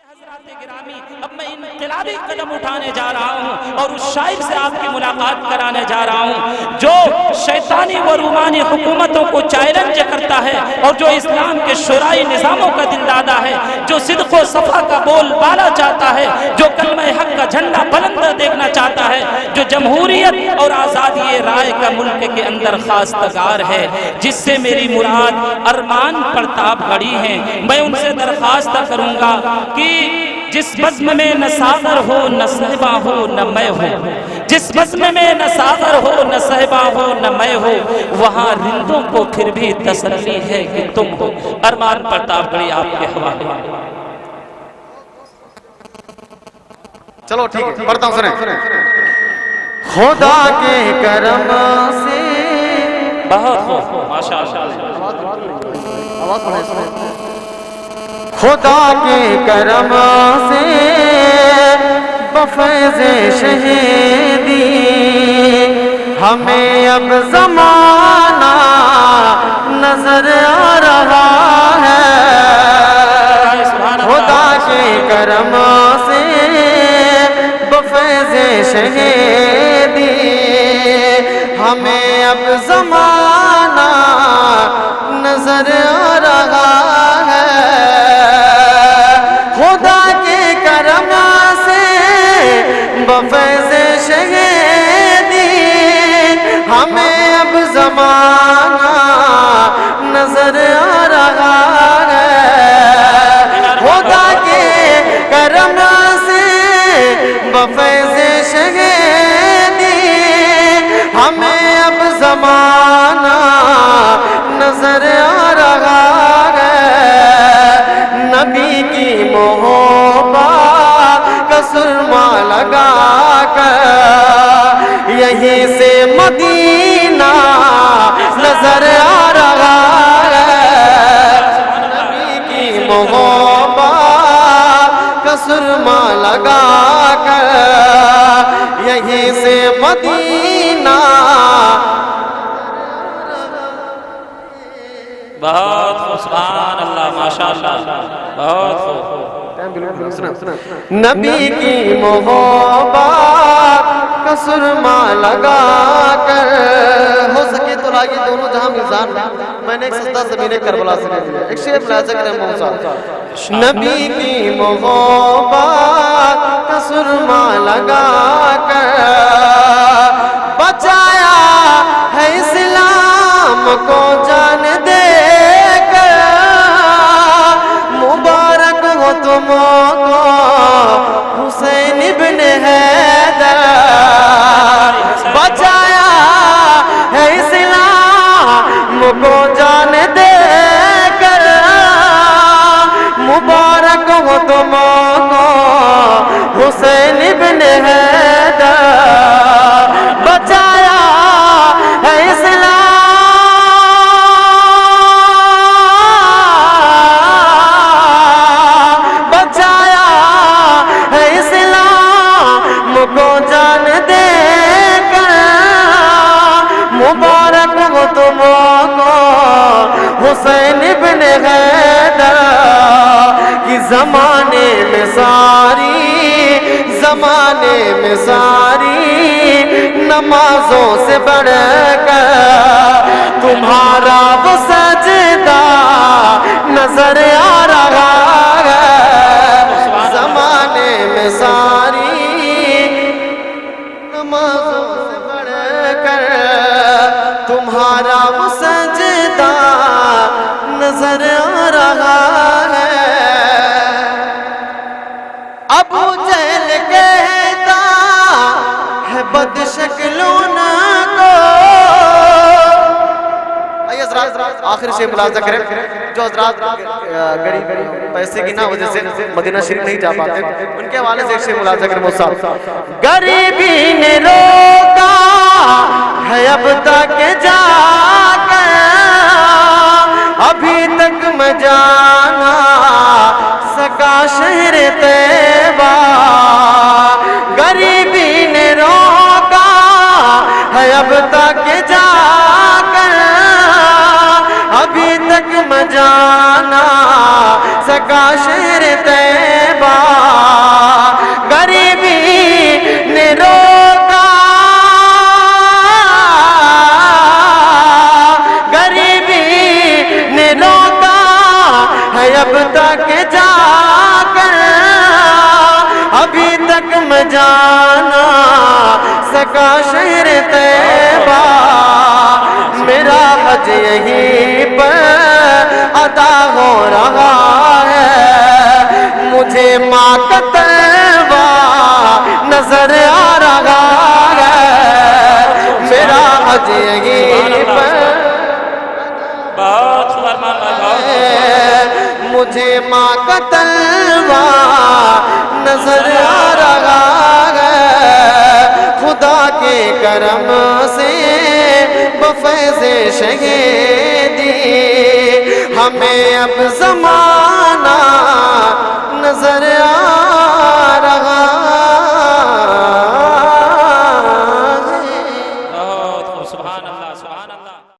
حضرات گرامی، اب میں انقلابی قدم اٹھانے جا رہا ہوں اور اس شاعر سے آپ کی ملاقات کرانے جا رہا ہوں جو شیطانی و رومانی حکومتوں کو چیلنج کرتا ہے اور جو اسلام کے شرعی نظاموں کا دل دادا ہے، جو صدق و صفا کا بول بالا چاہتا ہے، جو کلمہ حق کا جھنڈا بلند دیکھنا چاہتا ہے، جو جمہوریت اور آزادی رائے کا ملک کے اندر خواستگار ہے، جس سے میری مراد ارمان پرتاب گڑھی ہیں، میں ان سے درخواست کروں گا کہ جس بزم میں نہ ساغر ہو نہ صحبہ ہو نہ میں ہو، جس بزم میں نہ ساغر ہو نہ صحبہ ہو نہ میں ہو، وہاں رندوں کو پھر بھی تسلی ہے کہ تم ہو۔ ارمان پرتاب گڑھی آپ کے حوالے۔ چلو ٹھیک ہے، پڑھتا ہوں سنیں۔ خدا کے کرم سے بہت خوب، ماشاءاللہ۔ آواز بڑھائیں سنیں۔ خدا کے کرم سے بفیض شہیدی ہمیں اب زمانہ نظر آ رہا ہے، خدا کے کرم سے بفیض شہیدی ہمیں اب زمانہ نظر آ رہا ہے، خدا کے کرم سے بفیض شہیدی ہمیں اب زمانہ نظر آ رہا ہے، خدا کے کرم سے بفیض شہیدی ہمیں اب زمانہ نظر آ رہا ہے، نبی کی محبت کا سرما لگا کر یہیں سے مدینہ نظر آ رہا ہے، نبی کی محبت کا سرما لگا کر یہیں سے مدینہ۔ بہت خوب، سبحان اللہ، ماشاءاللہ، بہت خوب۔ نبی کی محبت کا سرما لگا کر، ہو سکے تو لاگی دونوں جہاں میزان میں نے ایک سجدہ زمین کربلا سے لے لیا، ایک شعر ملاحظہ کریں موسیٰ۔ نبی کی محبت کا سرما لگا کر بچایا ہے اسلام کو جان دے کر، مبارک ہو تم کو حسین ابن حیدر، بچایا ہے اسلام کو جان دے کر، مبارک ہو تم کو حسین ابن حیدر، بچایا ہے اسلام کو جان دے کر، مبارک ہو تم کو حسین ابن حیدر، کہ زمانے میں ساری نمازوں سے بڑھ کر تمہارا وہ سجدہ نظر آ رہا ہے، زمانے میں ساری نمازوں سے بڑھ کر تمہارا وہ سجدہ نظر آ رہا ہے، ابو جہل کہتا ہے بد شکلوں کو، آخر سے ملاحظہ کریں جو حضرات غریب پیسے کی نہ وجہ سے مدینہ شریف نہیں جا پاتے، ان کے حوالے سے ایک سے ملاحظہ کریں موسیٰ۔ غریبی نے روکا ہے اب تک جا کر، ابھی تک میں جانا سکا شہر طیبہ، غریبی نے روکا ہے اب تک جا کر، ابھی تک میں جانا سکا شہر طیبہ، حج یہیں پر ادا ہو رہا ہے مجھے ماں کا تلوہ نظر آ رہا ہے میرا حج یہیں پر بہت فرمان بہت مجھے ماں کا تلوہ نظر آ رہا ہے خدا کے کرم سے بفیض شہیدی ہمیں اب زمانہ نظر آ